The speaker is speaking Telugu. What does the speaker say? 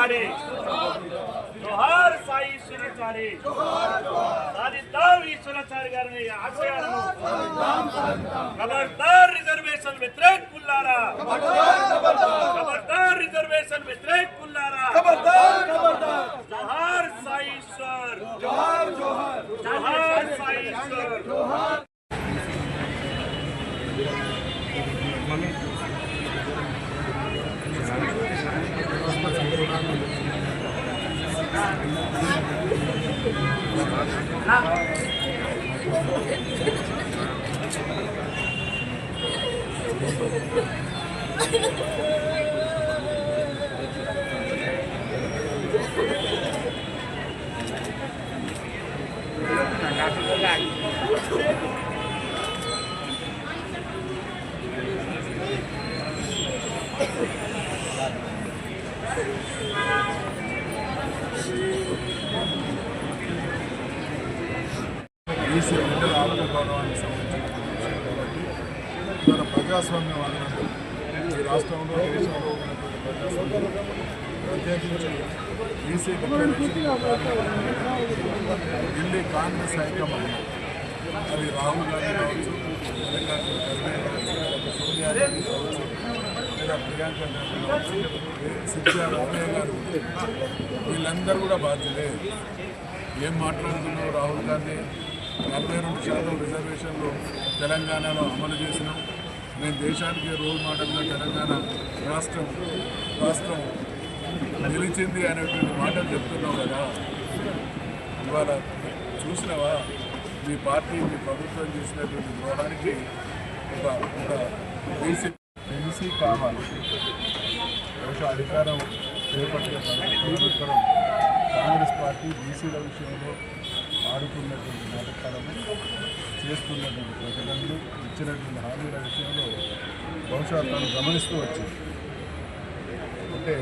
ఈశ్వరాచారి జోహార్ సాయి ఈశ్వరాచారి సాధిద్దాం ఈశ్వరాచారి గారిని ఆశయాలను ఖబర్దార్ రిజర్వేషన్ వ్యతిరేక కుల్లారా ఖబర్దార్ రిజర్వేషన్ వ్యతిరేక కుల్లారా జోహార్ సాయి ఈశ్వర్ జోహార్ సాయి ఈశ్వర్ ఈసీ బిడ్డల ఆత్మగౌరవానికి సంబంధించిన కాబట్టి మన ప్రజాస్వామ్యం అన్నట్టు ఈ రాష్ట్రంలో దేశంలో ఉన్నటువంటి ప్రజాస్వామ్యం ప్రత్యేకించి ఈసీ ఢిల్లీ కాంగ్రెస్ హైకమాండ్ అది రాహుల్ గాంధీ కావచ్చు, మల్లికార్జున ఖర్గే కావచ్చు, సోనియా గాంధీ కావచ్చు, లేదా ప్రియాంక గాంధీ కావచ్చు, సిద్ధరామయ్య గారు వీళ్ళందరూ కూడా బాధ్యులే. ఏం మాట్లాడుతున్నావు? రాహుల్ గాంధీ 42% రిజర్వేషన్లు తెలంగాణలో అమలు చేసినాం, మేము దేశానికి రోల్ మోడల్గా తెలంగాణ రాష్ట్రం నిలిచింది అనేటువంటి మాటలు చెప్తున్నావు కదా. ఇవాళ చూసినావా మీ పార్టీ మీ ప్రభుత్వం చేసినటువంటి ద్రోహానికి ఒక బీసీ కావాలి. బహుశా అధికారం చేపట్టిన ప్రభుత్వం కాంగ్రెస్ పార్టీ బీసీల విషయంలో ఆడుతున్నటువంటి నాటకాలను చేస్తున్నటువంటి ప్రజలను ఇచ్చినటువంటి హామీల విషయంలో బహుశా తాను గమనిస్తూ వచ్చింది. అంటే